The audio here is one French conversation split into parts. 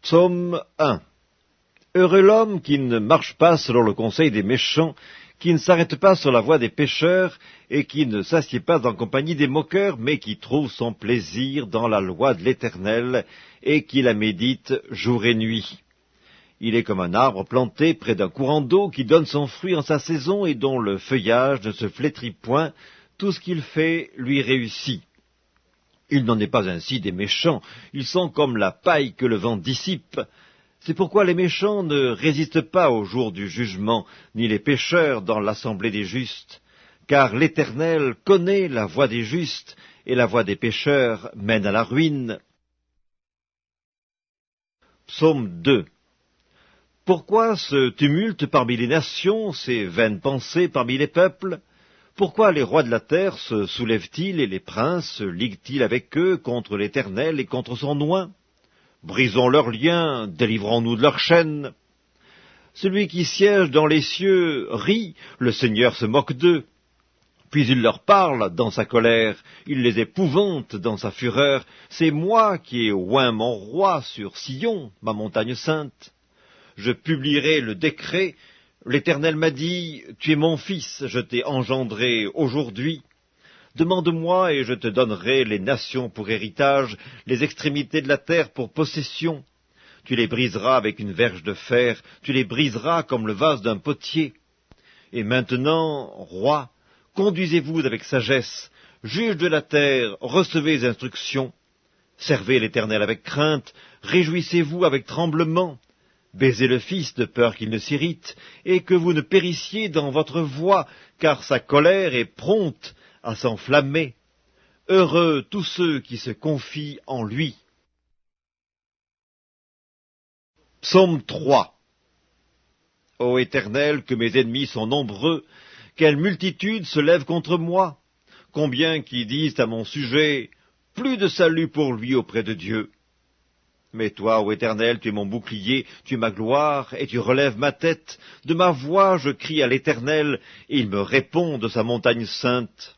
Psaume 1. Heureux l'homme qui ne marche pas selon le conseil des méchants, qui ne s'arrête pas sur la voie des pécheurs, et qui ne s'assied pas en compagnie des moqueurs, mais qui trouve son plaisir dans la loi de l'Éternel, et qui la médite jour et nuit. Il est comme un arbre planté près d'un courant d'eau, qui donne son fruit en sa saison, et dont le feuillage ne se flétrit point. Tout ce qu'il fait lui réussit. Il n'en est pas ainsi des méchants, ils sont comme la paille que le vent dissipe. C'est pourquoi les méchants ne résistent pas au jour du jugement, ni les pécheurs dans l'assemblée des justes. Car l'Éternel connaît la voie des justes, et la voie des pécheurs mène à la ruine. Psaume 2. Pourquoi ce tumulte parmi les nations, ces vaines pensées parmi les peuples? Pourquoi les rois de la terre se soulèvent-ils et les princes se liguent-ils avec eux contre l'Éternel et contre son oint? Brisons leurs liens, délivrons-nous de leurs chaînes. Celui qui siège dans les cieux rit, le Seigneur se moque d'eux. Puis il leur parle dans sa colère, il les épouvante dans sa fureur. C'est moi qui ai oint mon roi sur Sion, ma montagne sainte. Je publierai le décret. L'Éternel m'a dit, tu es mon fils, je t'ai engendré aujourd'hui. Demande-moi et je te donnerai les nations pour héritage, les extrémités de la terre pour possession. Tu les briseras avec une verge de fer, tu les briseras comme le vase d'un potier. Et maintenant, roi, conduisez-vous avec sagesse, juge de la terre, recevez les instructions. Servez l'Éternel avec crainte, réjouissez-vous avec tremblement. Baisez le Fils de peur qu'il ne s'irrite, et que vous ne périssiez dans votre voie, car sa colère est prompte à s'enflammer. Heureux tous ceux qui se confient en lui. Psaume 3. Ô Éternel, que mes ennemis sont nombreux, quelle multitude se lève contre moi. Combien qui disent à mon sujet, plus de salut pour lui auprès de Dieu. Mais toi, ô Éternel, tu es mon bouclier, tu es ma gloire, et tu relèves ma tête. De ma voix je crie à l'Éternel, et il me répond de sa montagne sainte.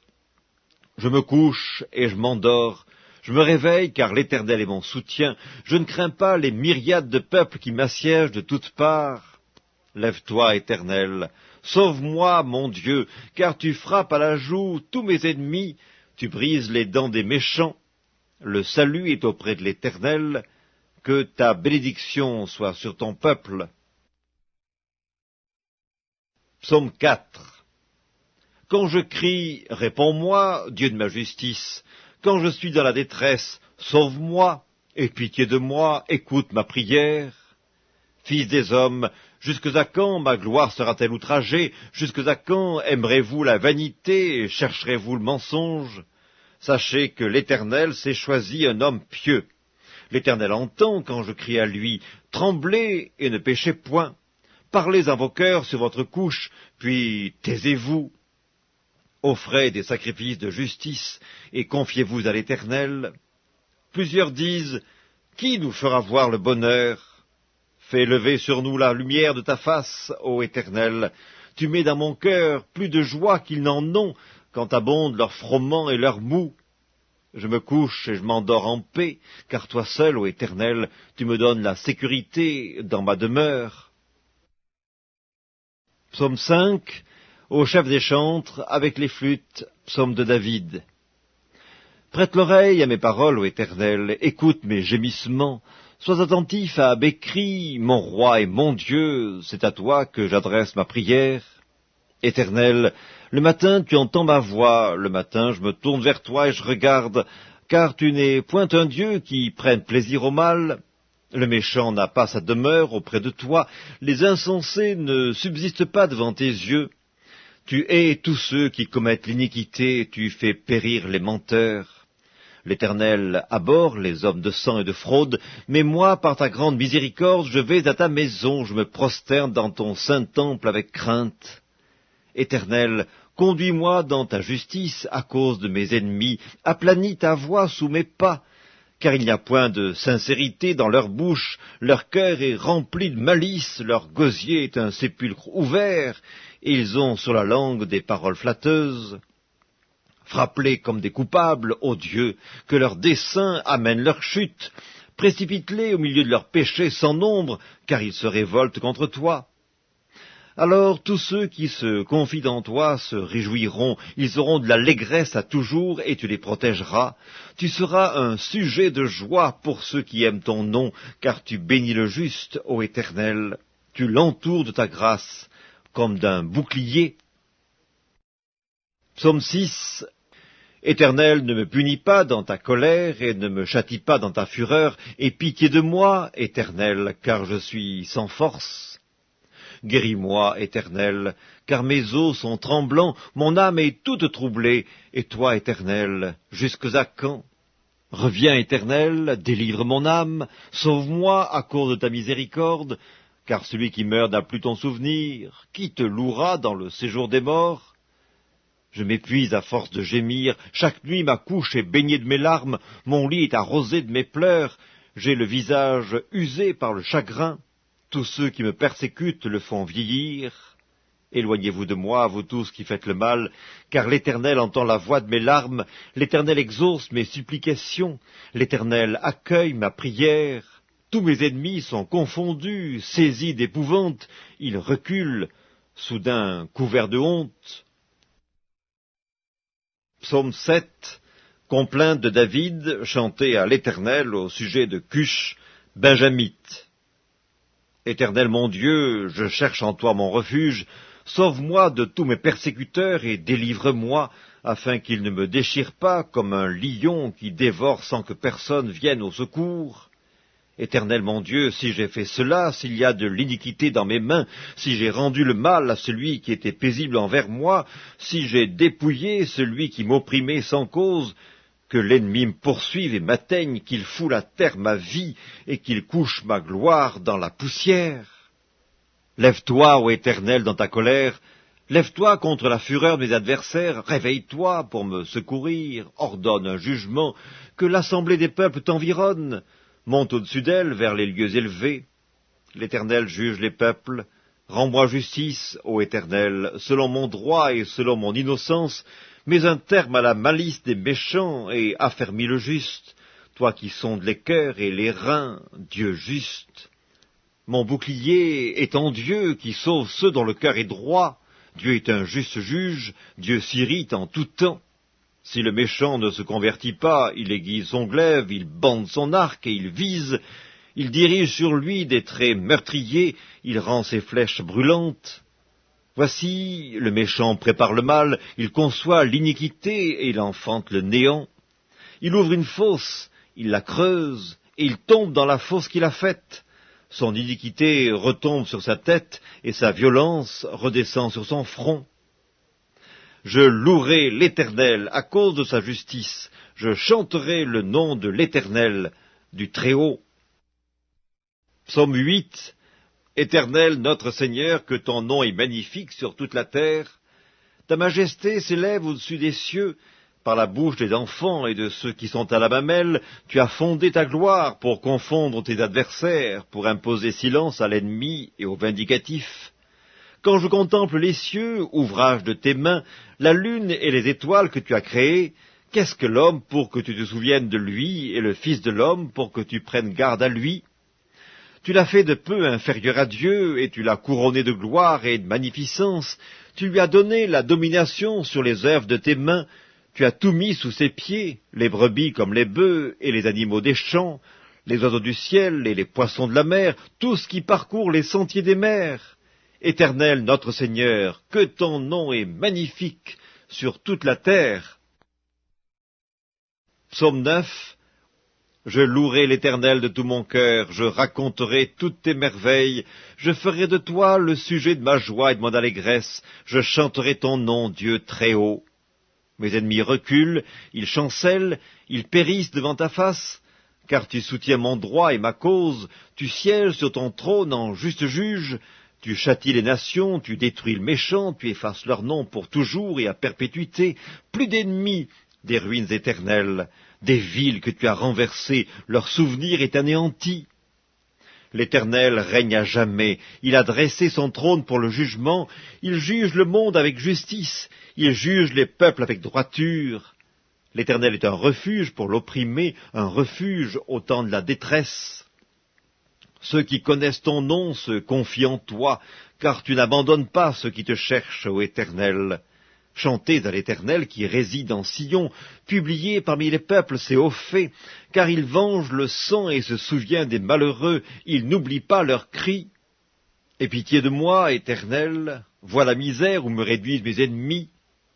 Je me couche et je m'endors. Je me réveille, car l'Éternel est mon soutien. Je ne crains pas les myriades de peuples qui m'assiègent de toutes parts. Lève-toi, Éternel, sauve-moi, mon Dieu, car tu frappes à la joue tous mes ennemis, tu brises les dents des méchants. Le salut est auprès de l'Éternel. Que ta bénédiction soit sur ton peuple. Psaume 4. Quand je crie, réponds-moi, Dieu de ma justice. Quand je suis dans la détresse, sauve-moi. Aie pitié de moi, écoute ma prière. Fils des hommes, jusque à quand ma gloire sera-t-elle outragée? Jusque à quand aimerez-vous la vanité et chercherez-vous le mensonge? Sachez que l'Éternel s'est choisi un homme pieux. L'Éternel entend quand je crie à lui, tremblez et ne péchez point. Parlez à vos cœurs sur votre couche, puis taisez-vous. Offrez des sacrifices de justice et confiez-vous à l'Éternel. Plusieurs disent, qui nous fera voir le bonheur? Fais lever sur nous la lumière de ta face, ô Éternel. Tu mets dans mon cœur plus de joie qu'ils n'en ont quand abondent leurs froment et leurs mou. Je me couche et je m'endors en paix, car toi seul, ô Éternel, tu me donnes la sécurité dans ma demeure. Psaume 5, au chef des chantres, avec les flûtes, psaume de David. Prête l'oreille à mes paroles, ô Éternel, écoute mes gémissements. Sois attentif à mes cris, mon roi et mon Dieu, c'est à toi que j'adresse ma prière. Éternel, le matin tu entends ma voix, le matin je me tourne vers toi et je regarde, car tu n'es point un Dieu qui prenne plaisir au mal. Le méchant n'a pas sa demeure auprès de toi, les insensés ne subsistent pas devant tes yeux. Tu hais tous ceux qui commettent l'iniquité, tu fais périr les menteurs. L'Éternel abhorre les hommes de sang et de fraude, mais moi, par ta grande miséricorde, je vais à ta maison, je me prosterne dans ton saint temple avec crainte. Éternel, conduis-moi dans ta justice à cause de mes ennemis, aplanis ta voie sous mes pas, car il n'y a point de sincérité dans leur bouche, leur cœur est rempli de malice, leur gosier est un sépulcre ouvert, et ils ont sur la langue des paroles flatteuses. Frappe-les comme des coupables, ô Dieu, que leurs desseins amènent leur chute. précipite-les au milieu de leurs péchés sans nombre, car ils se révoltent contre toi. Alors tous ceux qui se confient en toi se réjouiront, ils auront de l'allégresse à toujours, et tu les protégeras. Tu seras un sujet de joie pour ceux qui aiment ton nom, car tu bénis le juste, ô Éternel. Tu l'entoures de ta grâce, comme d'un bouclier. Psaume 6. Éternel, ne me punis pas dans ta colère, et ne me châtie pas dans ta fureur, aie pitié de moi, Éternel, car je suis sans force. Guéris-moi, Éternel, car mes os sont tremblants, mon âme est toute troublée, et toi, Éternel, jusques à quand? Reviens, Éternel, délivre mon âme, sauve-moi à cause de ta miséricorde, car celui qui meurt n'a plus ton souvenir. Qui te louera dans le séjour des morts? Je m'épuise à force de gémir, chaque nuit ma couche est baignée de mes larmes, mon lit est arrosé de mes pleurs, j'ai le visage usé par le chagrin. Tous ceux qui me persécutent le font vieillir. Éloignez-vous de moi, vous tous qui faites le mal, car l'Éternel entend la voix de mes larmes, l'Éternel exauce mes supplications, l'Éternel accueille ma prière. Tous mes ennemis sont confondus, saisis d'épouvante, ils reculent, soudain couverts de honte. Psaume 7, complainte de David, chantée à l'Éternel au sujet de Cush, benjamite. Éternel mon Dieu, je cherche en toi mon refuge, sauve-moi de tous mes persécuteurs et délivre-moi, afin qu'ils ne me déchirent pas comme un lion qui dévore sans que personne vienne au secours. Éternel mon Dieu, si j'ai fait cela, s'il y a de l'iniquité dans mes mains, si j'ai rendu le mal à celui qui était paisible envers moi, si j'ai dépouillé celui qui m'opprimait sans cause, que l'ennemi me poursuive et m'atteigne, qu'il foule à terre ma vie et qu'il couche ma gloire dans la poussière. Lève-toi, ô Éternel, dans ta colère, lève-toi contre la fureur de mes adversaires, réveille-toi pour me secourir, ordonne un jugement, que l'assemblée des peuples t'environne, monte au-dessus d'elle vers les lieux élevés. L'Éternel juge les peuples, rends-moi justice, ô Éternel, selon mon droit et selon mon innocence, mets un terme à la malice des méchants et affermis le juste, toi qui sondes les cœurs et les reins, Dieu juste. Mon bouclier est en Dieu qui sauve ceux dont le cœur est droit. Dieu est un juste juge, Dieu s'irrite en tout temps. Si le méchant ne se convertit pas, il aiguise son glaive, il bande son arc et il vise, il dirige sur lui des traits meurtriers, il rend ses flèches brûlantes. Voici, le méchant prépare le mal, il conçoit l'iniquité et il enfante le néant. Il ouvre une fosse, il la creuse, et il tombe dans la fosse qu'il a faite. Son iniquité retombe sur sa tête, et sa violence redescend sur son front. Je louerai l'Éternel à cause de sa justice, je chanterai le nom de l'Éternel, du Très-Haut. Psaume 8. Éternel, notre Seigneur, que ton nom est magnifique sur toute la terre. Ta majesté s'élève au-dessus des cieux. Par la bouche des enfants et de ceux qui sont à la mamelle, tu as fondé ta gloire pour confondre tes adversaires, pour imposer silence à l'ennemi et au vindicatif. Quand je contemple les cieux, ouvrage de tes mains, la lune et les étoiles que tu as créées, qu'est-ce que l'homme pour que tu te souviennes de lui, et le Fils de l'homme pour que tu prennes garde à lui? Tu l'as fait de peu inférieur à Dieu, et tu l'as couronné de gloire et de magnificence. Tu lui as donné la domination sur les œuvres de tes mains. Tu as tout mis sous ses pieds, les brebis comme les bœufs, et les animaux des champs, les oiseaux du ciel et les poissons de la mer, tout ce qui parcourt les sentiers des mers. Éternel notre Seigneur, que ton nom est magnifique sur toute la terre. Psaume 9. Je louerai l'Éternel de tout mon cœur, je raconterai toutes tes merveilles, je ferai de toi le sujet de ma joie et de mon allégresse, je chanterai ton nom, Dieu très haut. Mes ennemis reculent, ils chancellent, ils périssent devant ta face, car tu soutiens mon droit et ma cause, tu sièges sur ton trône en juste juge, tu châties les nations, tu détruis le méchant, tu effaces leur nom pour toujours et à perpétuité, plus d'ennemis, des ruines éternelles, des villes que tu as renversées, leur souvenir est anéanti. L'Éternel règne à jamais, il a dressé son trône pour le jugement, il juge le monde avec justice, il juge les peuples avec droiture. L'Éternel est un refuge pour l'opprimé, un refuge au temps de la détresse. Ceux qui connaissent ton nom se confient en toi, car tu n'abandonnes pas ceux qui te cherchent, ô Éternel. Chantez à l'Éternel qui réside en Sion, publiez parmi les peuples ses hauts faits, car il venge le sang et se souvient des malheureux, il n'oublie pas leurs cris. Aie pitié de moi, Éternel, vois la misère où me réduisent mes ennemis.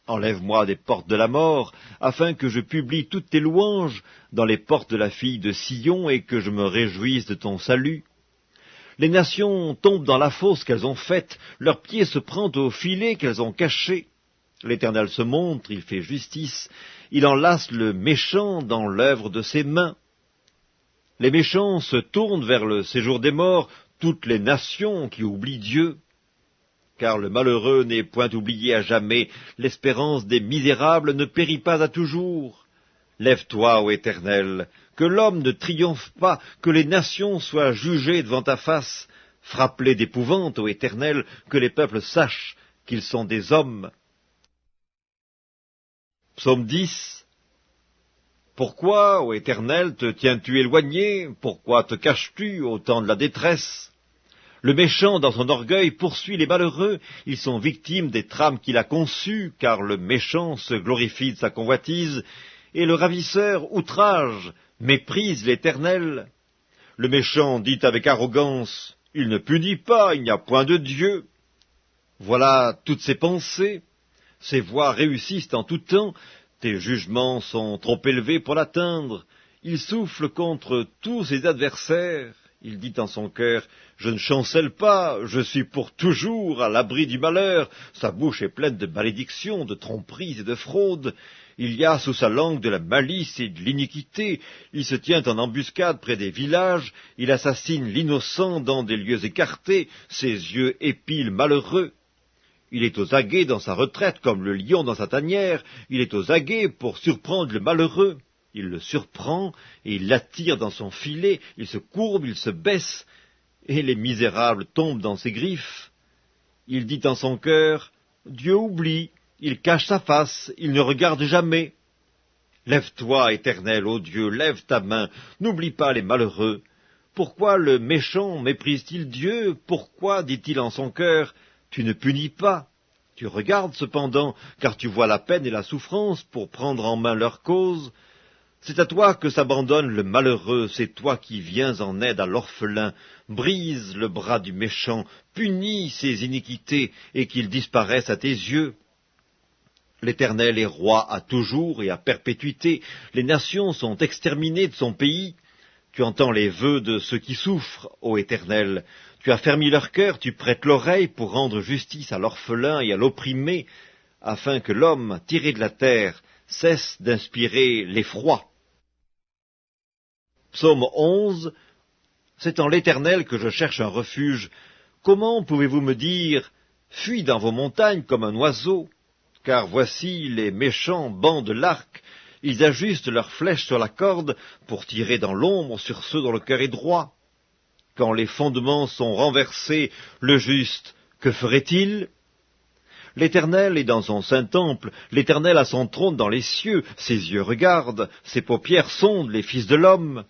Enlève-moi des portes de la mort, afin que je publie toutes tes louanges dans les portes de la fille de Sion et que je me réjouisse de ton salut. Les nations tombent dans la fosse qu'elles ont faite, leurs pieds se prennent au filet qu'elles ont caché. L'Éternel se montre, il fait justice, il enlace le méchant dans l'œuvre de ses mains. Les méchants se tournent vers le séjour des morts, toutes les nations qui oublient Dieu. Car le malheureux n'est point oublié à jamais, l'espérance des misérables ne périt pas à toujours. Lève-toi, ô Éternel, que l'homme ne triomphe pas, que les nations soient jugées devant ta face. Frappe-les d'épouvante, ô Éternel, que les peuples sachent qu'ils sont des hommes. Psaume 10. Pourquoi, ô Éternel, te tiens-tu éloigné? Pourquoi te caches-tu au temps de la détresse? Le méchant, dans son orgueil, poursuit les malheureux. Ils sont victimes des trames qu'il a conçues, car le méchant se glorifie de sa convoitise, et le ravisseur outrage, méprise l'Éternel. Le méchant dit avec arrogance, « Il ne punit pas, il n'y a point de Dieu. » Voilà toutes ses pensées. Ses voies réussissent en tout temps. Tes jugements sont trop élevés pour l'atteindre. Il souffle contre tous ses adversaires. Il dit en son cœur, « Je ne chancelle pas, je suis pour toujours à l'abri du malheur. » Sa bouche est pleine de malédictions, de tromperies et de fraudes. Il y a sous sa langue de la malice et de l'iniquité. Il se tient en embuscade près des villages. Il assassine l'innocent dans des lieux écartés. Ses yeux épient le malheureux. Il est aux aguets dans sa retraite, comme le lion dans sa tanière. Il est aux aguets pour surprendre le malheureux. Il le surprend et il l'attire dans son filet, il se courbe, il se baisse, et les misérables tombent dans ses griffes. Il dit en son cœur, « Dieu oublie, il cache sa face, il ne regarde jamais. » Lève-toi, Éternel, ô Dieu, lève ta main, n'oublie pas les malheureux. Pourquoi le méchant méprise-t-il Dieu? Pourquoi, dit-il en son cœur, « Tu ne punis pas ?» Tu regardes cependant, car tu vois la peine et la souffrance pour prendre en main leur cause. C'est à toi que s'abandonne le malheureux, c'est toi qui viens en aide à l'orphelin. Brise le bras du méchant, punis ses iniquités, et qu'il disparaisse à tes yeux. L'Éternel est roi à toujours et à perpétuité. Les nations sont exterminées de son pays. Tu entends les vœux de ceux qui souffrent, ô Éternel. Tu as fermi leur cœur, tu prêtes l'oreille pour rendre justice à l'orphelin et à l'opprimé, afin que l'homme, tiré de la terre, cesse d'inspirer l'effroi. Psaume 11. C'est en l'Éternel que je cherche un refuge. Comment pouvez-vous me dire, fuis dans vos montagnes comme un oiseau? Car voici les méchants bandent l'arc, ils ajustent leurs flèches sur la corde pour tirer dans l'ombre sur ceux dont le cœur est droit. Quand les fondements sont renversés, le juste, que ferait-il? L'Éternel est dans son saint temple, l'Éternel a son trône dans les cieux, ses yeux regardent, ses paupières sondent les fils de l'homme.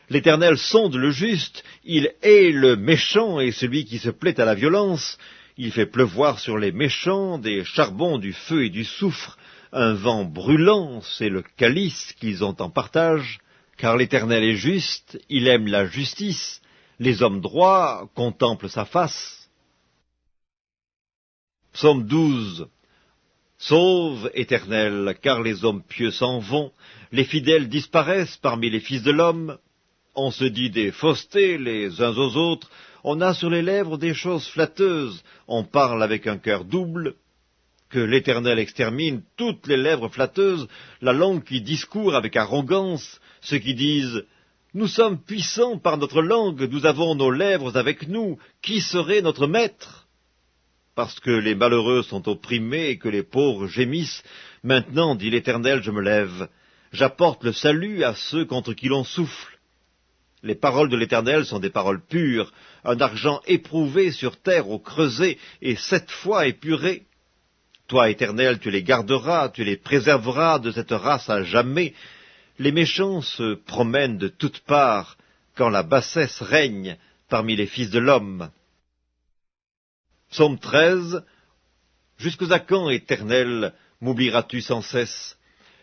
L'Éternel sonde le juste, il hait le méchant et celui qui se plaît à la violence. Il fait pleuvoir sur les méchants des charbons, du feu et du soufre. Un vent brûlant, c'est le calice qu'ils ont en partage. Car l'Éternel est juste, il aime la justice. Les hommes droits contemplent sa face. Psaume 12. Sauve, Éternel, car les hommes pieux s'en vont. Les fidèles disparaissent parmi les fils de l'homme. On se dit des faussetés les uns aux autres, on a sur les lèvres des choses flatteuses, on parle avec un cœur double. Que l'Éternel extermine toutes les lèvres flatteuses, la langue qui discourt avec arrogance, ceux qui disent « Nous sommes puissants par notre langue, nous avons nos lèvres avec nous, qui serait notre maître ?» Parce que les malheureux sont opprimés et que les pauvres gémissent, maintenant, dit l'Éternel, je me lève, j'apporte le salut à ceux contre qui l'on souffle. Les paroles de l'Éternel sont des paroles pures, un argent éprouvé sur terre au creuset et 7 fois épuré. Toi, Éternel, tu les garderas, tu les préserveras de cette race à jamais. Les méchants se promènent de toutes parts, quand la bassesse règne parmi les fils de l'homme. Psaume 13. Jusqu'à quand, Éternel, m'oublieras-tu sans cesse?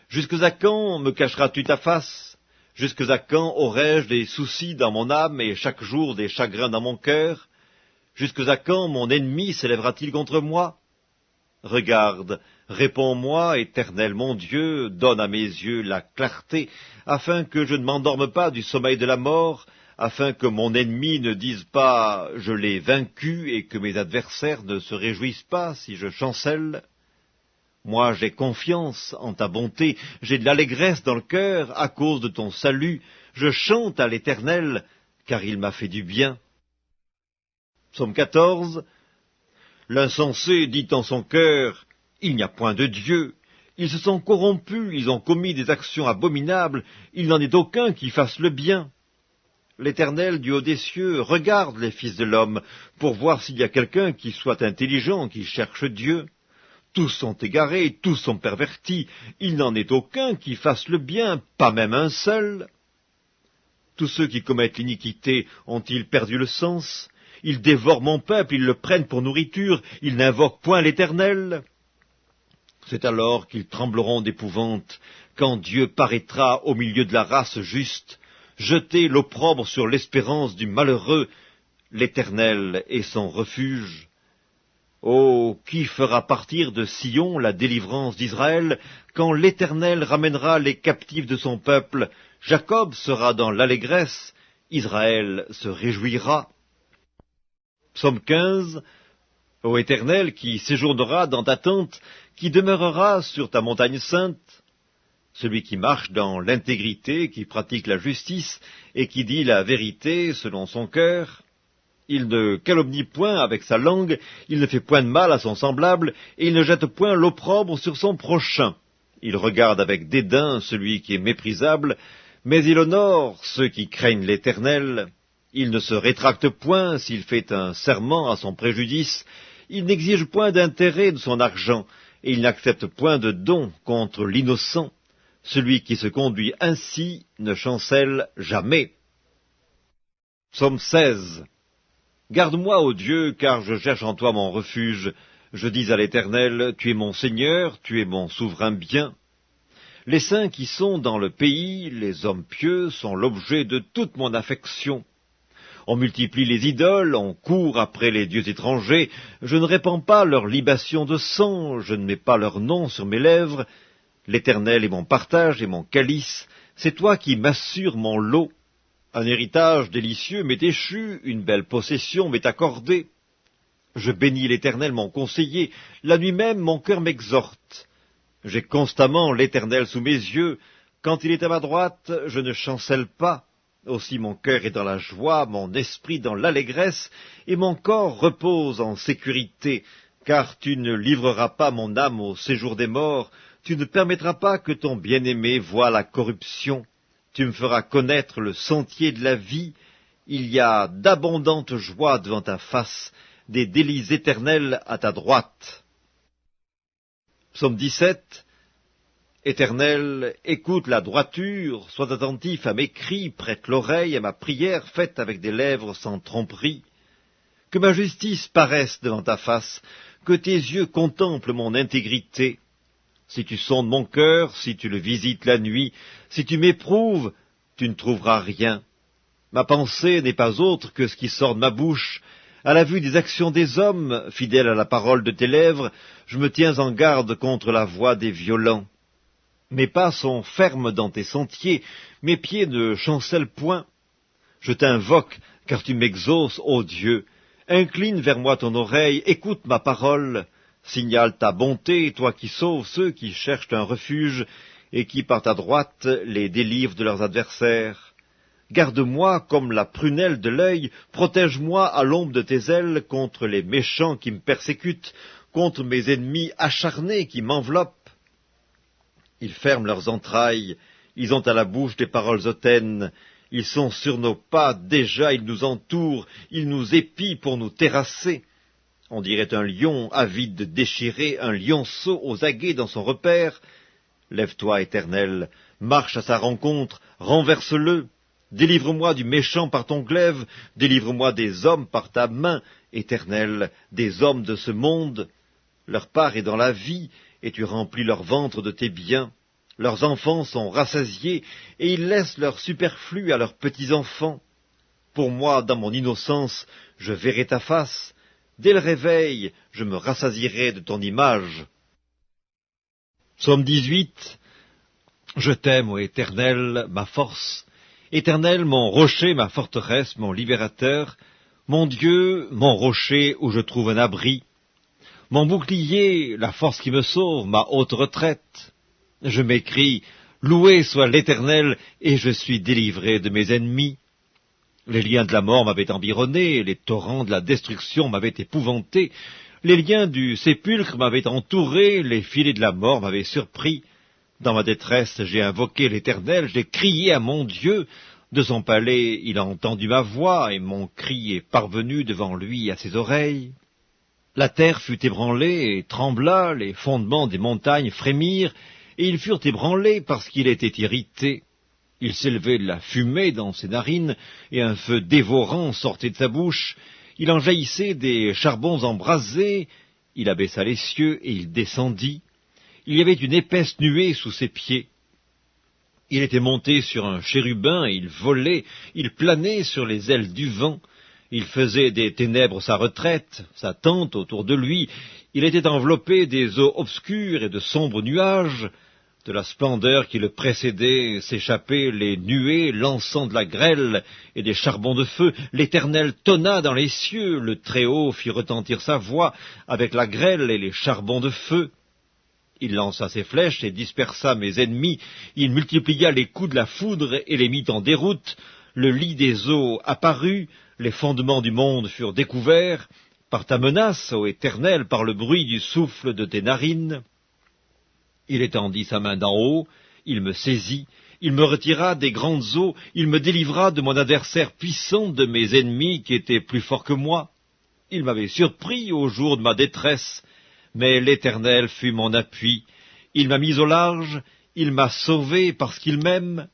Jusqu'à quand me cacheras-tu ta face? Jusqu'à quand aurai-je des soucis dans mon âme et chaque jour des chagrins dans mon cœur? Jusqu'à quand mon ennemi s'élèvera-t-il contre moi? Regarde, réponds-moi, Éternel mon Dieu, donne à mes yeux la clarté, afin que je ne m'endorme pas du sommeil de la mort, afin que mon ennemi ne dise pas « je l'ai vaincu » et que mes adversaires ne se réjouissent pas si je chancelle. Moi j'ai confiance en ta bonté, j'ai de l'allégresse dans le cœur à cause de ton salut, je chante à l'Éternel, car il m'a fait du bien. Psaume 14. L'insensé dit en son cœur, « Il n'y a point de Dieu. » Ils se sont corrompus, ils ont commis des actions abominables, il n'en est aucun qui fasse le bien. L'Éternel du haut des cieux regarde les fils de l'homme, pour voir s'il y a quelqu'un qui soit intelligent, qui cherche Dieu. Tous sont égarés, tous sont pervertis, il n'en est aucun qui fasse le bien, pas même un seul. Tous ceux qui commettent l'iniquité ont-ils perdu le sens? Ils dévorent mon peuple, ils le prennent pour nourriture, ils n'invoquent point l'Éternel. C'est alors qu'ils trembleront d'épouvante, quand Dieu paraîtra au milieu de la race juste, jeter l'opprobre sur l'espérance du malheureux, l'Éternel est son refuge. Oh, qui fera partir de Sion la délivrance d'Israël, quand l'Éternel ramènera les captifs de son peuple? Jacob sera dans l'allégresse, Israël se réjouira. Psaume 15. Ô Éternel, qui séjourneras dans ta tente, qui demeurera sur ta montagne sainte, celui qui marche dans l'intégrité, qui pratique la justice, et qui dit la vérité selon son cœur, il ne calomnie point avec sa langue, il ne fait point de mal à son semblable, et il ne jette point l'opprobre sur son prochain. Il regarde avec dédain celui qui est méprisable, mais il honore ceux qui craignent l'Éternel. Il ne se rétracte point s'il fait un serment à son préjudice, il n'exige point d'intérêt de son argent, et il n'accepte point de don contre l'innocent. Celui qui se conduit ainsi ne chancelle jamais. Psaume 16. Garde-moi, ô Dieu, car je cherche en toi mon refuge. Je dis à l'Éternel, tu es mon Seigneur, tu es mon souverain bien. Les saints qui sont dans le pays, les hommes pieux, sont l'objet de toute mon affection. On multiplie les idoles, on court après les dieux étrangers, je ne répands pas leur libation de sang, je ne mets pas leur nom sur mes lèvres. L'Éternel est mon partage et mon calice, c'est toi qui m'assures mon lot. Un héritage délicieux m'est échu, une belle possession m'est accordée. Je bénis l'Éternel mon conseiller, la nuit même mon cœur m'exhorte. J'ai constamment l'Éternel sous mes yeux, quand il est à ma droite, je ne chancelle pas. Aussi mon cœur est dans la joie, mon esprit dans l'allégresse, et mon corps repose en sécurité, car tu ne livreras pas mon âme au séjour des morts, tu ne permettras pas que ton bien-aimé voie la corruption, tu me feras connaître le sentier de la vie, il y a d'abondantes joies devant ta face, des délices éternels à ta droite. Psaume 17. Éternel, écoute la droiture, sois attentif à mes cris, prête l'oreille à ma prière faite avec des lèvres sans tromperie. Que ma justice paraisse devant ta face, que tes yeux contemplent mon intégrité. Si tu sondes mon cœur, si tu le visites la nuit, si tu m'éprouves, tu ne trouveras rien. Ma pensée n'est pas autre que ce qui sort de ma bouche. À la vue des actions des hommes, fidèle à la parole de tes lèvres, je me tiens en garde contre la voix des violents. Mes pas sont fermes dans tes sentiers, mes pieds ne chancellent point. Je t'invoque, car tu m'exauces, ô Dieu. Incline vers moi ton oreille, écoute ma parole. Signale ta bonté, toi qui sauves ceux qui cherchent un refuge, et qui par ta droite les délivrent de leurs adversaires. Garde-moi comme la prunelle de l'œil, protège-moi à l'ombre de tes ailes contre les méchants qui me persécutent, contre mes ennemis acharnés qui m'enveloppent. Ils ferment leurs entrailles, ils ont à la bouche des paroles hautaines, ils sont sur nos pas, déjà ils nous entourent, ils nous épient pour nous terrasser. On dirait un lion avide de déchirer, un lionceau aux aguets dans son repère. Lève-toi, Éternel, marche à sa rencontre, renverse-le. Délivre-moi du méchant par ton glaive, délivre-moi des hommes par ta main, Éternel, des hommes de ce monde. Leur part est dans la vie, et tu remplis leur ventre de tes biens. Leurs enfants sont rassasiés, et ils laissent leur superflu à leurs petits-enfants. Pour moi, dans mon innocence, je verrai ta face. Dès le réveil, je me rassasierai de ton image. Psaume 18. Je t'aime, ô Éternel, ma force. Éternel, mon rocher, ma forteresse, mon libérateur, mon Dieu, mon rocher où je trouve un abri, mon bouclier, la force qui me sauve, ma haute retraite. Je m'écrie, loué soit l'Éternel, et je suis délivré de mes ennemis. Les liens de la mort m'avaient environné, les torrents de la destruction m'avaient épouvanté, les liens du sépulcre m'avaient entouré, les filets de la mort m'avaient surpris. Dans ma détresse, j'ai invoqué l'Éternel, j'ai crié à mon Dieu. De son palais, il a entendu ma voix, et mon cri est parvenu devant lui à ses oreilles. La terre fut ébranlée et trembla, les fondements des montagnes frémirent, et ils furent ébranlés parce qu'il était irrité. Il s'élevait de la fumée dans ses narines, et un feu dévorant sortait de sa bouche. Il en jaillissait des charbons embrasés. Il abaissa les cieux, et il descendit. Il y avait une épaisse nuée sous ses pieds. Il était monté sur un chérubin, et il volait, il planait sur les ailes du vent. Il faisait des ténèbres sa retraite, sa tente autour de lui. Il était enveloppé des eaux obscures et de sombres nuages. De la splendeur qui le précédait s'échappaient les nuées lançant de la grêle et des charbons de feu. L'Éternel tonna dans les cieux, le Très-Haut fit retentir sa voix avec la grêle et les charbons de feu. Il lança ses flèches et dispersa mes ennemis. Il multiplia les coups de la foudre et les mit en déroute. Le lit des eaux apparut, les fondements du monde furent découverts. Par ta menace, ô Éternel, par le bruit du souffle de tes narines. Il étendit sa main d'en haut, il me saisit, il me retira des grandes eaux, il me délivra de mon adversaire puissant, de mes ennemis qui étaient plus forts que moi. Il m'avait surpris au jour de ma détresse, mais l'Éternel fut mon appui. Il m'a mis au large, il m'a sauvé parce qu'il m'aime.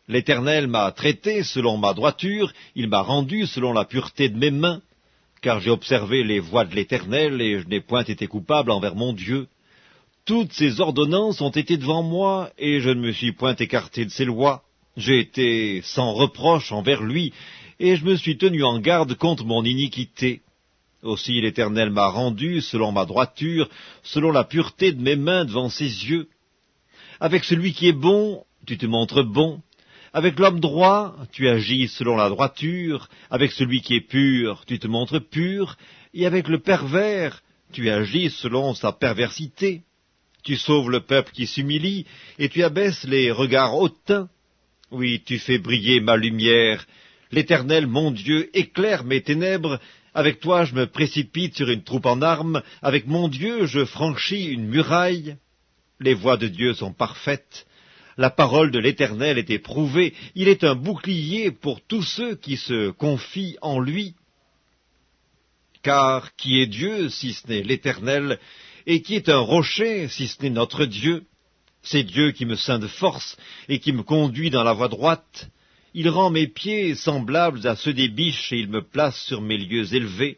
L'Éternel m'a traité selon ma droiture, il m'a rendu selon la pureté de mes mains, car j'ai observé les voies de l'Éternel, et je n'ai point été coupable envers mon Dieu. Toutes ses ordonnances ont été devant moi, et je ne me suis point écarté de ses lois. J'ai été sans reproche envers lui, et je me suis tenu en garde contre mon iniquité. Aussi l'Éternel m'a rendu selon ma droiture, selon la pureté de mes mains devant ses yeux. Avec celui qui est bon, tu te montres bon. Avec l'homme droit, tu agis selon la droiture. Avec celui qui est pur, tu te montres pur. Et avec le pervers, tu agis selon sa perversité. Tu sauves le peuple qui s'humilie, et tu abaisses les regards hautains. Oui, tu fais briller ma lumière. L'Éternel, mon Dieu, éclaire mes ténèbres. Avec toi, je me précipite sur une troupe en armes. Avec mon Dieu, je franchis une muraille. Les voies de Dieu sont parfaites. La parole de l'Éternel est éprouvée. Il est un bouclier pour tous ceux qui se confient en lui. Car qui est Dieu, si ce n'est l'Éternel, et qui est un rocher, si ce n'est notre Dieu? C'est Dieu qui me ceint de force et qui me conduit dans la voie droite. Il rend mes pieds semblables à ceux des biches, et il me place sur mes lieux élevés.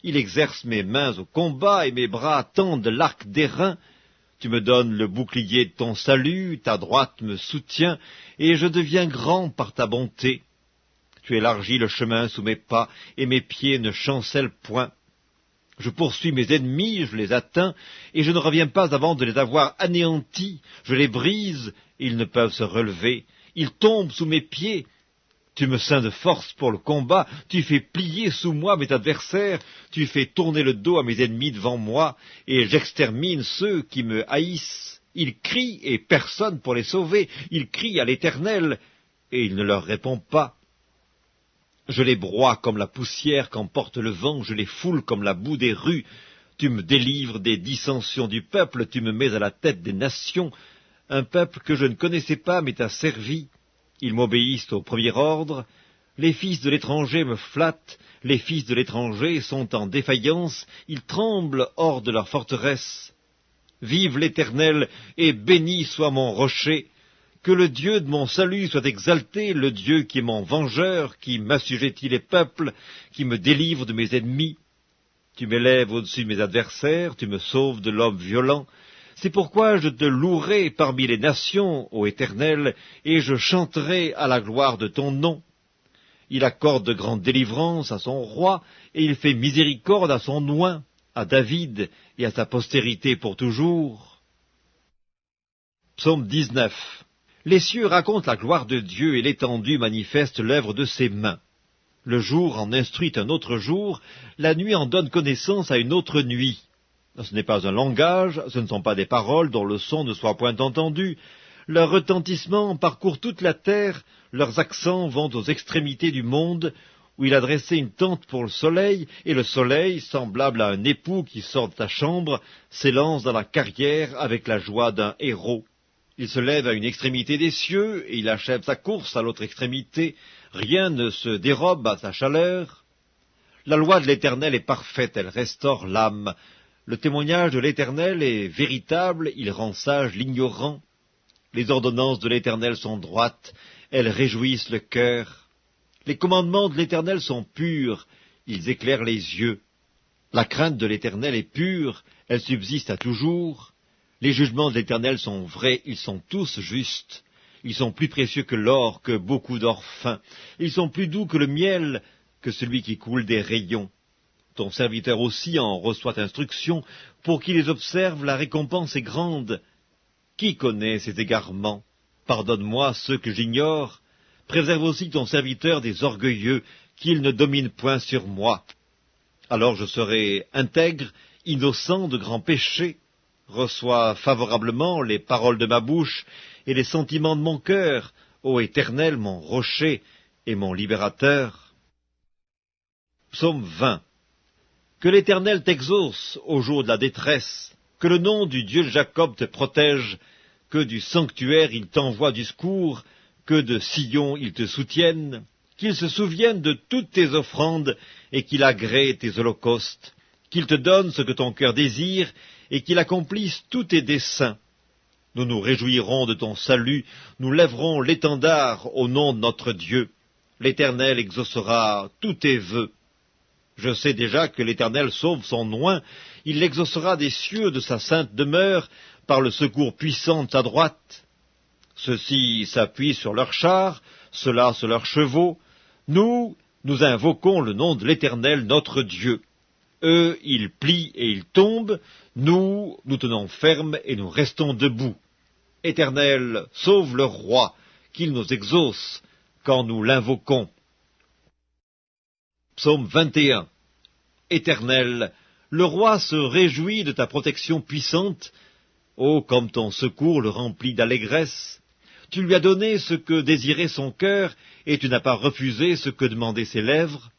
Il exerce mes mains au combat, et mes bras tendent l'arc d'airain. Tu me donnes le bouclier de ton salut, ta droite me soutient, et je deviens grand par ta bonté. Tu élargis le chemin sous mes pas, et mes pieds ne chancellent point. Je poursuis mes ennemis, je les atteins, et je ne reviens pas avant de les avoir anéantis. Je les brise, et ils ne peuvent se relever. Ils tombent sous mes pieds. Tu me ceins de force pour le combat, tu fais plier sous moi mes adversaires, tu fais tourner le dos à mes ennemis devant moi, et j'extermine ceux qui me haïssent. Ils crient, et personne pour les sauver. Ils crient à l'Éternel, et il ne leur répond pas. Je les broie comme la poussière qu'emporte le vent, je les foule comme la boue des rues. Tu me délivres des dissensions du peuple, tu me mets à la tête des nations. Un peuple que je ne connaissais pas m'est asservi. Ils m'obéissent au premier ordre. Les fils de l'étranger me flattent, les fils de l'étranger sont en défaillance, ils tremblent hors de leur forteresse. Vive l'Éternel, et béni soit mon rocher. Que le Dieu de mon salut soit exalté, le Dieu qui est mon vengeur, qui m'assujettit les peuples, qui me délivre de mes ennemis. Tu m'élèves au-dessus de mes adversaires, tu me sauves de l'homme violent. C'est pourquoi je te louerai parmi les nations, ô Éternel, et je chanterai à la gloire de ton nom. Il accorde de grandes délivrances à son roi, et il fait miséricorde à son oint, à David et à sa postérité pour toujours. Psaume 19. Les cieux racontent la gloire de Dieu, et l'étendue manifeste l'œuvre de ses mains. Le jour en instruit un autre jour, la nuit en donne connaissance à une autre nuit. Ce n'est pas un langage, ce ne sont pas des paroles dont le son ne soit point entendu. Leur retentissement parcourt toute la terre, leurs accents vont aux extrémités du monde, où il a dressé une tente pour le soleil, et le soleil, semblable à un époux qui sort de sa chambre, s'élance dans la carrière avec la joie d'un héros. Il se lève à une extrémité des cieux, et il achève sa course à l'autre extrémité. Rien ne se dérobe à sa chaleur. La loi de l'Éternel est parfaite, elle restaure l'âme. Le témoignage de l'Éternel est véritable, il rend sage l'ignorant. Les ordonnances de l'Éternel sont droites, elles réjouissent le cœur. Les commandements de l'Éternel sont purs, ils éclairent les yeux. La crainte de l'Éternel est pure, elle subsiste à toujours. Les jugements de l'Éternel sont vrais, ils sont tous justes. Ils sont plus précieux que l'or, que beaucoup d'or fin. Ils sont plus doux que le miel, que celui qui coule des rayons. Ton serviteur aussi en reçoit instruction, pour qu'il les observe, la récompense est grande. Qui connaît ces égarements? Pardonne-moi ceux que j'ignore. Préserve aussi ton serviteur des orgueilleux, qu'ils ne dominent point sur moi. Alors je serai intègre, innocent de grands péchés. Reçois favorablement les paroles de ma bouche et les sentiments de mon cœur, ô Éternel, mon rocher et mon libérateur. Psaume 20. Que l'Éternel t'exauce au jour de la détresse, que le nom du Dieu de Jacob te protège, que du sanctuaire il t'envoie du secours, que de Sion il te soutienne, qu'il se souvienne de toutes tes offrandes et qu'il agrée tes holocaustes, qu'il te donne ce que ton cœur désire et qu'il accomplisse tous tes desseins. Nous nous réjouirons de ton salut, nous lèverons l'étendard au nom de notre Dieu. L'Éternel exaucera tous tes vœux. Je sais déjà que l'Éternel sauve son oint, il l'exaucera des cieux de sa sainte demeure, par le secours puissant de sa droite. Ceux-ci s'appuient sur leurs chars, ceux-là sur leurs chevaux. Nous invoquons le nom de l'Éternel notre Dieu. Eux, ils plient et ils tombent, nous tenons ferme et nous restons debout. Éternel, sauve le roi, qu'il nous exauce quand nous l'invoquons. Psaume 21. Éternel, le roi se réjouit de ta protection puissante. Oh, comme ton secours le remplit d'allégresse. Tu lui as donné ce que désirait son cœur, et tu n'as pas refusé ce que demandaient ses lèvres.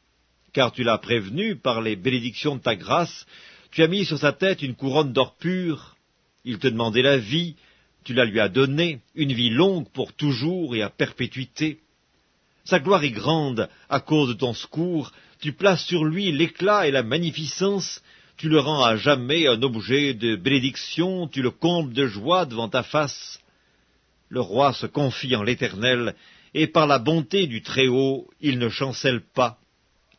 Car tu l'as prévenu par les bénédictions de ta grâce, tu as mis sur sa tête une couronne d'or pur. Il te demandait la vie, tu la lui as donnée, une vie longue pour toujours et à perpétuité. Sa gloire est grande à cause de ton secours, tu places sur lui l'éclat et la magnificence, tu le rends à jamais un objet de bénédiction, tu le combles de joie devant ta face. Le roi se confie en l'Éternel, et par la bonté du Très-Haut, il ne chancelle pas.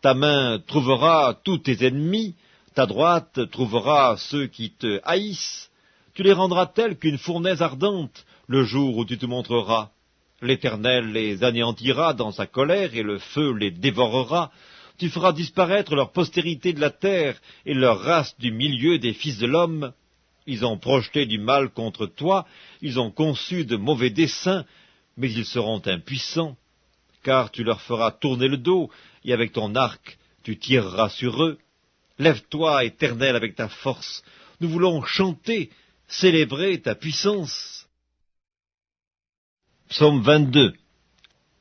Ta main trouvera tous tes ennemis, ta droite trouvera ceux qui te haïssent. Tu les rendras tels qu'une fournaise ardente, le jour où tu te montreras. L'Éternel les anéantira dans sa colère, et le feu les dévorera. Tu feras disparaître leur postérité de la terre, et leur race du milieu des fils de l'homme. Ils ont projeté du mal contre toi, ils ont conçu de mauvais desseins, mais ils seront impuissants. Car tu leur feras tourner le dos, et avec ton arc tu tireras sur eux. Lève-toi, Éternel, avec ta force. Nous voulons chanter, célébrer ta puissance. Psaume 22.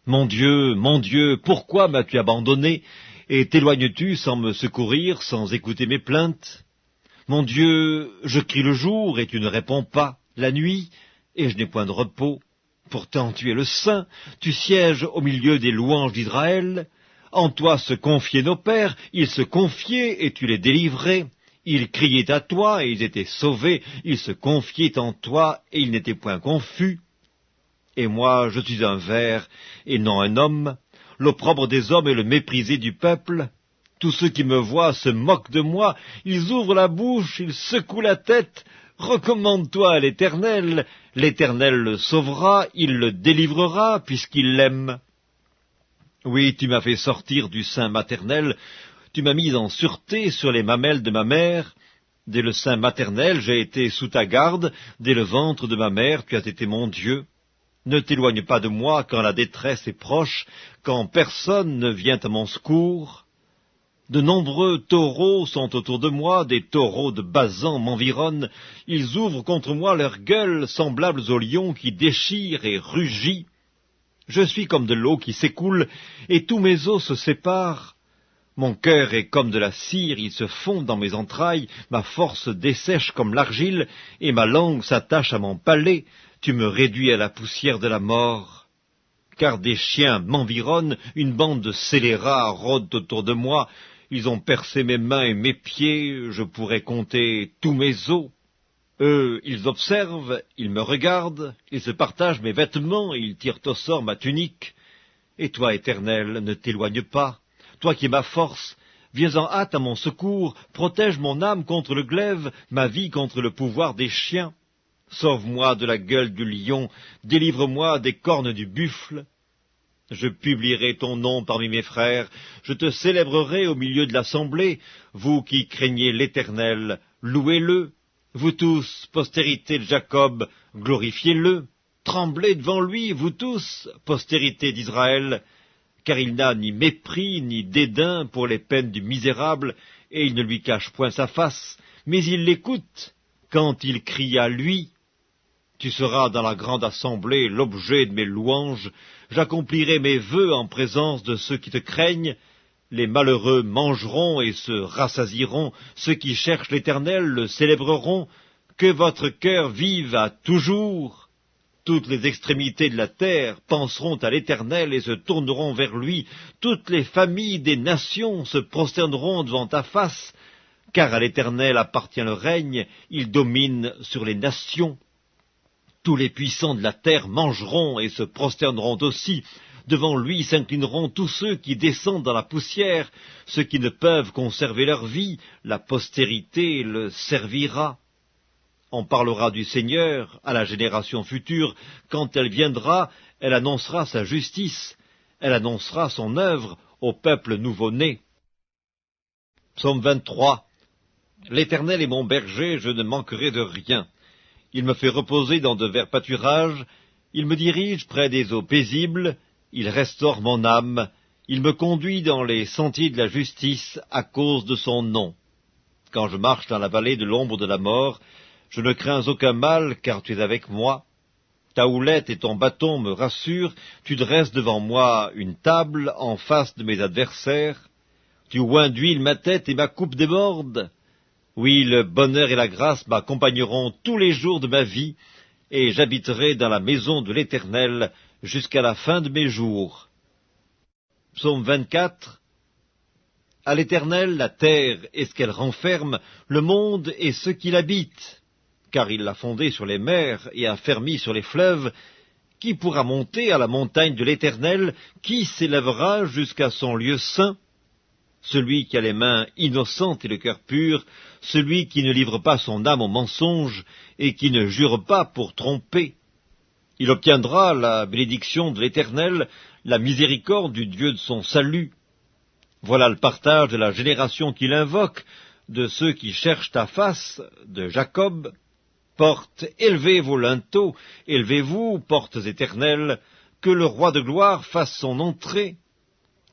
Mon Dieu, pourquoi m'as-tu abandonné, et t'éloignes-tu sans me secourir, sans écouter mes plaintes? Mon Dieu, je crie le jour, et tu ne réponds pas, la nuit, et je n'ai point de repos. Pourtant tu es le Saint, tu sièges au milieu des louanges d'Israël. En toi se confiaient nos pères, ils se confiaient et tu les délivrais. Ils criaient à toi et ils étaient sauvés, ils se confiaient en toi et ils n'étaient point confus. Et moi je suis un ver et non un homme, l'opprobre des hommes et le méprisé du peuple. Tous ceux qui me voient se moquent de moi, ils ouvrent la bouche, ils secouent la tête. Recommande-toi à l'Éternel, l'Éternel le sauvera, il le délivrera, puisqu'il l'aime. Oui, tu m'as fait sortir du sein maternel, tu m'as mis en sûreté sur les mamelles de ma mère. Dès le sein maternel, j'ai été sous ta garde, dès le ventre de ma mère, tu as été mon Dieu. Ne t'éloigne pas de moi quand la détresse est proche, quand personne ne vient à mon secours. De nombreux taureaux sont autour de moi, des taureaux de Basan m'environnent, ils ouvrent contre moi leurs gueules, semblables aux lions qui déchirent et rugissent. Je suis comme de l'eau qui s'écoule, et tous mes os se séparent. Mon cœur est comme de la cire, il se fond dans mes entrailles, ma force dessèche comme l'argile, et ma langue s'attache à mon palais, tu me réduis à la poussière de la mort. Car des chiens m'environnent, une bande de scélérats rôdent autour de moi, ils ont percé mes mains et mes pieds, je pourrais compter tous mes os. Eux, ils observent, ils me regardent, ils se partagent mes vêtements, ils tirent au sort ma tunique. Et toi, Éternel, ne t'éloigne pas. Toi qui es ma force, viens en hâte à mon secours, protège mon âme contre le glaive, ma vie contre le pouvoir des chiens. Sauve-moi de la gueule du lion, délivre-moi des cornes du buffle. Je publierai ton nom parmi mes frères, je te célébrerai au milieu de l'assemblée, vous qui craignez l'Éternel, louez-le. Vous tous, postérité de Jacob, glorifiez-le. Tremblez devant lui, vous tous, postérité d'Israël, car il n'a ni mépris ni dédain pour les peines du misérable, et il ne lui cache point sa face, mais il l'écoute quand il crie à lui. Tu seras dans la grande assemblée l'objet de mes louanges, j'accomplirai mes vœux en présence de ceux qui te craignent. Les malheureux mangeront et se rassasieront, ceux qui cherchent l'Éternel le célébreront. Que votre cœur vive à toujours. Toutes les extrémités de la terre penseront à l'Éternel et se tourneront vers lui. Toutes les familles des nations se prosterneront devant ta face, car à l'Éternel appartient le règne, il domine sur les nations. Tous les puissants de la terre mangeront et se prosterneront aussi. Devant lui s'inclineront tous ceux qui descendent dans la poussière, ceux qui ne peuvent conserver leur vie, la postérité le servira. On parlera du Seigneur à la génération future, quand elle viendra, elle annoncera sa justice, elle annoncera son œuvre au peuple nouveau-né. Psaume 23. L'Éternel est mon berger, je ne manquerai de rien. Il me fait reposer dans de verts pâturages, il me dirige près des eaux paisibles, il restaure mon âme, il me conduit dans les sentiers de la justice à cause de son nom. Quand je marche dans la vallée de l'ombre de la mort, je ne crains aucun mal, car tu es avec moi. Ta houlette et ton bâton me rassurent, tu dresses devant moi une table en face de mes adversaires. Tu oins d'huile ma tête et ma coupe déborde. Oui, le bonheur et la grâce m'accompagneront tous les jours de ma vie, et j'habiterai dans la maison de l'Éternel jusqu'à la fin de mes jours. Psaume 24. À l'Éternel la terre et ce qu'elle renferme, le monde et ceux qui l'habitent, car il l'a fondé sur les mers et a fermi sur les fleuves. Qui pourra monter à la montagne de l'Éternel? Qui s'élèvera jusqu'à son lieu saint? Celui qui a les mains innocentes et le cœur pur, celui qui ne livre pas son âme au mensonge et qui ne jure pas pour tromper. Il obtiendra la bénédiction de l'Éternel, la miséricorde du Dieu de son salut. Voilà le partage de la génération qui l'invoque, de ceux qui cherchent ta face, de Jacob. Portes, élevez vos linteaux, élevez-vous, portes éternelles, que le roi de gloire fasse son entrée.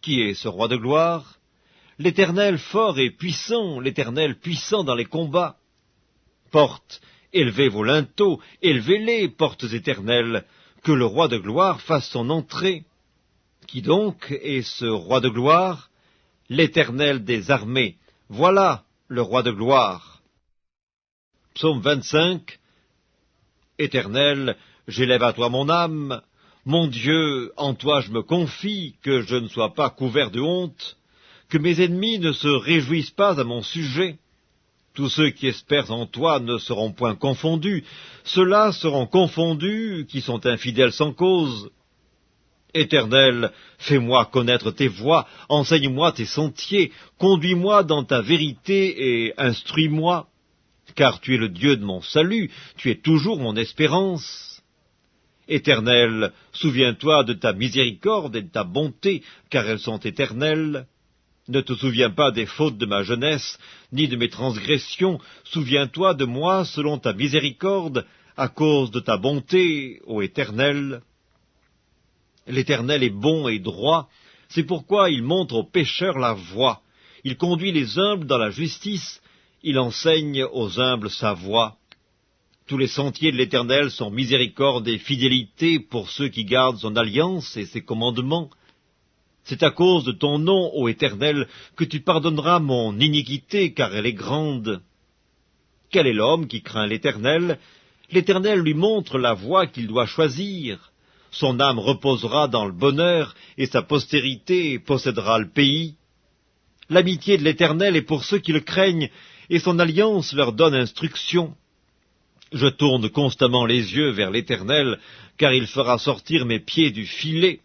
Qui est ce roi de gloire? L'Éternel fort et puissant, l'Éternel puissant dans les combats. Portes, élevez vos linteaux, élevez-les, portes éternelles, que le roi de gloire fasse son entrée. Qui donc est ce roi de gloire? L'Éternel des armées, voilà le roi de gloire. Psaume 25. Éternel, j'élève à toi mon âme. Mon Dieu, en toi je me confie, que je ne sois pas couvert de honte, que mes ennemis ne se réjouissent pas à mon sujet. Tous ceux qui espèrent en toi ne seront point confondus, ceux-là seront confondus qui sont infidèles sans cause. Éternel, fais-moi connaître tes voies, enseigne-moi tes sentiers, conduis-moi dans ta vérité et instruis-moi, car tu es le Dieu de mon salut, tu es toujours mon espérance. Éternel, souviens-toi de ta miséricorde et de ta bonté, car elles sont éternelles. Ne te souviens pas des fautes de ma jeunesse, ni de mes transgressions, souviens-toi de moi selon ta miséricorde, à cause de ta bonté, ô Éternel. L'Éternel est bon et droit, c'est pourquoi il montre aux pécheurs la voie. Il conduit les humbles dans la justice, il enseigne aux humbles sa voie. Tous les sentiers de l'Éternel sont miséricorde et fidélité pour ceux qui gardent son alliance et ses commandements. C'est à cause de ton nom, ô Éternel, que tu pardonneras mon iniquité, car elle est grande. Quel est l'homme qui craint l'Éternel? L'Éternel lui montre la voie qu'il doit choisir. Son âme reposera dans le bonheur, et sa postérité possédera le pays. L'amitié de l'Éternel est pour ceux qui le craignent, et son alliance leur donne instruction. Je tourne constamment les yeux vers l'Éternel, car il fera sortir mes pieds du filet.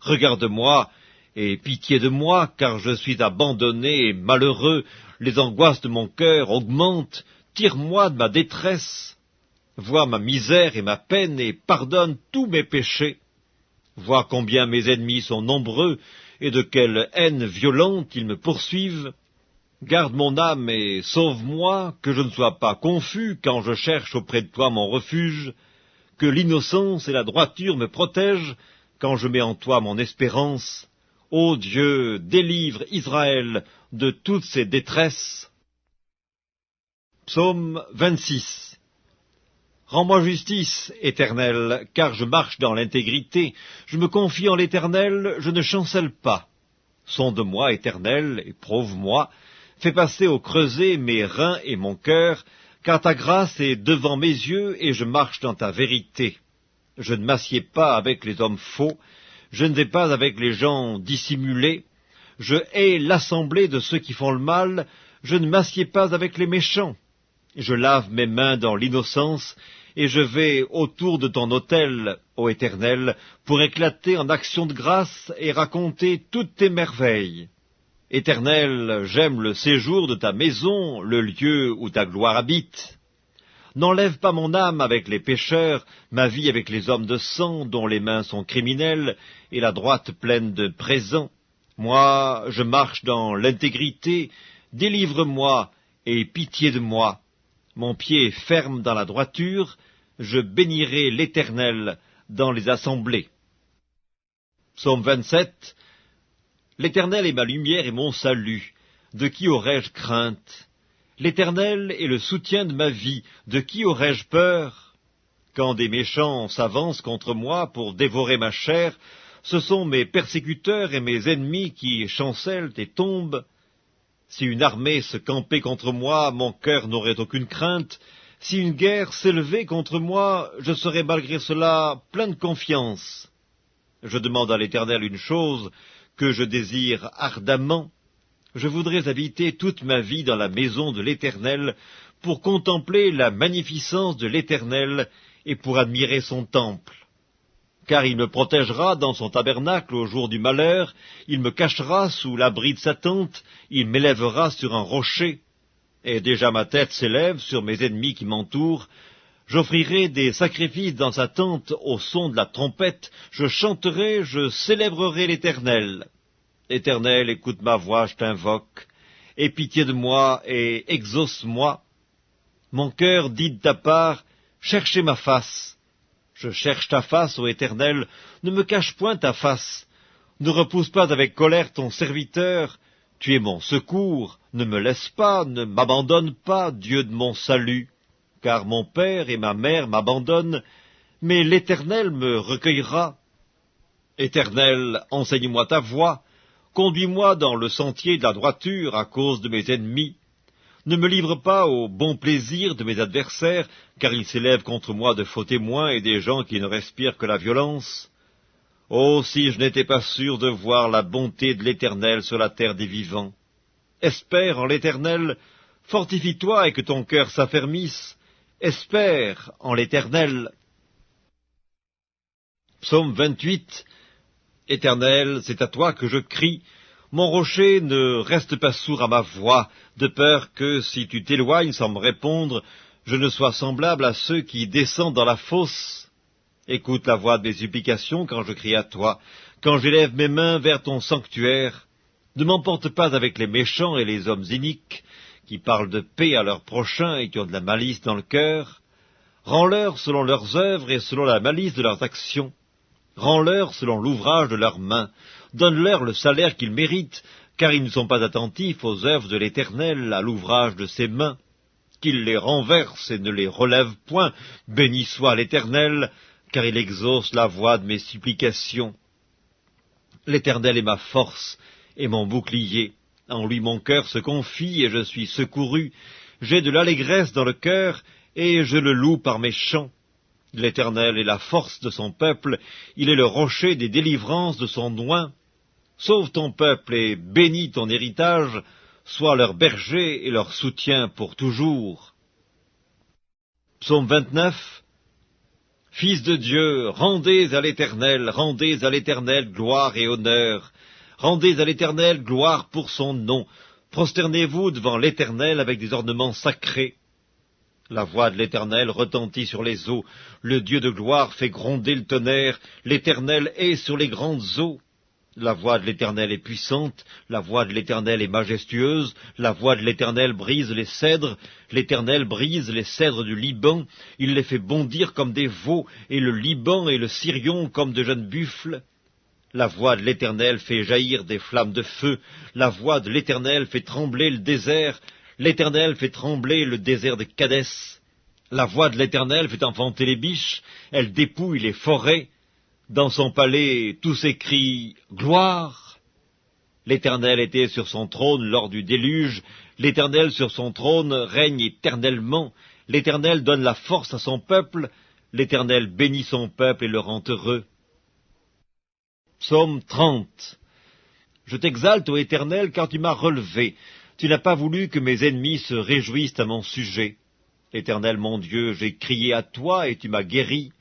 Regarde-moi, et pitié de moi, car je suis abandonné et malheureux, les angoisses de mon cœur augmentent, tire-moi de ma détresse. Vois ma misère et ma peine, et pardonne tous mes péchés. Vois combien mes ennemis sont nombreux, et de quelle haine violente ils me poursuivent. Garde mon âme et sauve-moi, que je ne sois pas confus quand je cherche auprès de toi mon refuge, que l'innocence et la droiture me protègent quand je mets en toi mon espérance. Ô Dieu, délivre Israël de toutes ses détresses. Psaume 26. Rends-moi justice, Éternel, car je marche dans l'intégrité. Je me confie en l'Éternel, je ne chancelle pas. Sonde-moi, Éternel, éprouve-moi. Fais passer au creuset mes reins et mon cœur, car ta grâce est devant mes yeux et je marche dans ta vérité. Je ne m'assieds pas avec les hommes faux, je ne vais pas avec les gens dissimulés. Je hais l'assemblée de ceux qui font le mal, je ne m'assieds pas avec les méchants. Je lave mes mains dans l'innocence, et je vais autour de ton autel, ô Éternel, pour éclater en actions de grâce et raconter toutes tes merveilles. Éternel, j'aime le séjour de ta maison, le lieu où ta gloire habite. N'enlève pas mon âme avec les pécheurs, ma vie avec les hommes de sang, dont les mains sont criminelles, et la droite pleine de présents. Moi, je marche dans l'intégrité, délivre-moi, et pitié de moi. Mon pied est ferme dans la droiture, je bénirai l'Éternel dans les assemblées. Psaume 27. L'Éternel est ma lumière et mon salut. De qui aurais-je crainte? L'Éternel est le soutien de ma vie. De qui aurais-je peur? Quand des méchants s'avancent contre moi pour dévorer ma chair, ce sont mes persécuteurs et mes ennemis qui chancellent et tombent. Si une armée se campait contre moi, mon cœur n'aurait aucune crainte. Si une guerre s'élevait contre moi, je serais malgré cela plein de confiance. Je demande à l'Éternel une chose que je désire ardemment. Je voudrais habiter toute ma vie dans la maison de l'Éternel pour contempler la magnificence de l'Éternel et pour admirer son temple. Car il me protégera dans son tabernacle au jour du malheur, il me cachera sous l'abri de sa tente, il m'élèvera sur un rocher. Et déjà ma tête s'élève sur mes ennemis qui m'entourent. J'offrirai des sacrifices dans sa tente au son de la trompette, je chanterai, je célébrerai l'Éternel. Éternel, écoute ma voix, je t'invoque. Aie pitié de moi et exauce-moi. Mon cœur dit de ta part, cherchez ma face. Je cherche ta face, ô Éternel, ne me cache point ta face. Ne repousse pas avec colère ton serviteur. Tu es mon secours, ne me laisse pas, ne m'abandonne pas, Dieu de mon salut. Car mon père et ma mère m'abandonnent, mais l'Éternel me recueillera. Éternel, enseigne-moi ta voie, conduis-moi dans le sentier de la droiture à cause de mes ennemis. Ne me livre pas au bon plaisir de mes adversaires, car ils s'élèvent contre moi de faux témoins et des gens qui ne respirent que la violence. Oh, si je n'étais pas sûr de voir la bonté de l'Éternel sur la terre des vivants. Espère en l'Éternel, fortifie-toi et que ton cœur s'affermisse. Espère en l'Éternel. Psaume 28. Éternel, c'est à toi que je crie. Mon rocher ne reste pas sourd à ma voix, de peur que, si tu t'éloignes sans me répondre, je ne sois semblable à ceux qui descendent dans la fosse. Écoute la voix de mes supplications quand je crie à toi, quand j'élève mes mains vers ton sanctuaire. Ne m'emporte pas avec les méchants et les hommes iniques, qui parlent de paix à leurs prochains et qui ont de la malice dans le cœur. Rends-leur selon leurs œuvres et selon la malice de leurs actions. Rends-leur selon l'ouvrage de leurs mains. Donne-leur le salaire qu'ils méritent, car ils ne sont pas attentifs aux œuvres de l'Éternel, à l'ouvrage de ses mains. Qu'il les renverse et ne les relève point. Béni soit l'Éternel, car il exauce la voix de mes supplications. L'Éternel est ma force et mon bouclier. En lui mon cœur se confie et je suis secouru. J'ai de l'allégresse dans le cœur et je le loue par mes chants. L'Éternel est la force de son peuple, il est le rocher des délivrances de son oint. Sauve ton peuple et bénis ton héritage, sois leur berger et leur soutien pour toujours. Psaume 29. Fils de Dieu, rendez à l'Éternel gloire et honneur. Rendez à l'Éternel gloire pour son nom. Prosternez-vous devant l'Éternel avec des ornements sacrés. La voix de l'Éternel retentit sur les eaux. Le Dieu de gloire fait gronder le tonnerre. L'Éternel est sur les grandes eaux. La voix de l'Éternel est puissante. La voix de l'Éternel est majestueuse. La voix de l'Éternel brise les cèdres. L'Éternel brise les cèdres du Liban. Il les fait bondir comme des veaux, et le Liban et le Sirion comme de jeunes buffles. La voix de l'Éternel fait jaillir des flammes de feu. La voix de l'Éternel fait trembler le désert. L'Éternel fait trembler le désert de Kadès. La voix de l'Éternel fait enfanter les biches. Elle dépouille les forêts. Dans son palais, tous s'écrient « Gloire !» L'Éternel était sur son trône lors du déluge. L'Éternel sur son trône règne éternellement. L'Éternel donne la force à son peuple. L'Éternel bénit son peuple et le rend heureux. Psaume 30. Je t'exalte, ô Éternel, car tu m'as relevé. Tu n'as pas voulu que mes ennemis se réjouissent à mon sujet. Éternel mon Dieu, j'ai crié à toi et tu m'as guéri.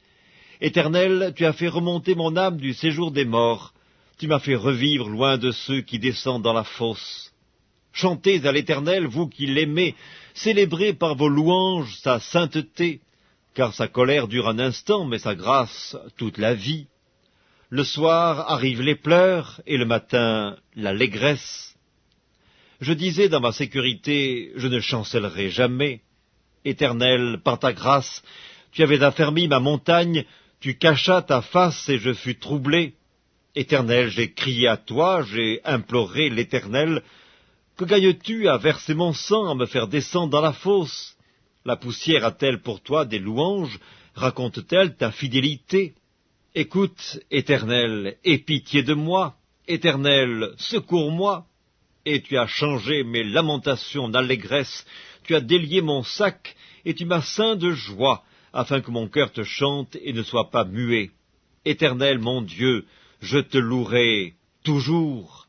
Éternel, tu as fait remonter mon âme du séjour des morts. Tu m'as fait revivre loin de ceux qui descendent dans la fosse. Chantez à l'Éternel, vous qui l'aimez, célébrez par vos louanges sa sainteté, car sa colère dure un instant, mais sa grâce toute la vie. Le soir arrivent les pleurs, et le matin l'allégresse. Je disais dans ma sécurité, je ne chancellerai jamais. Éternel, par ta grâce, tu avais affermi ma montagne, tu cachas ta face et je fus troublé. Éternel, j'ai crié à toi, j'ai imploré l'Éternel. Que gagnes-tu à verser mon sang, à me faire descendre dans la fosse? La poussière a-t-elle pour toi des louanges? Raconte-t-elle ta fidélité? Écoute, Éternel, aie pitié de moi. Éternel, secours-moi. Et tu as changé mes lamentations en allégresse. Tu as délié mon sac, et tu m'as ceint de joie, afin que mon cœur te chante et ne soit pas muet. Éternel mon Dieu, je te louerai toujours.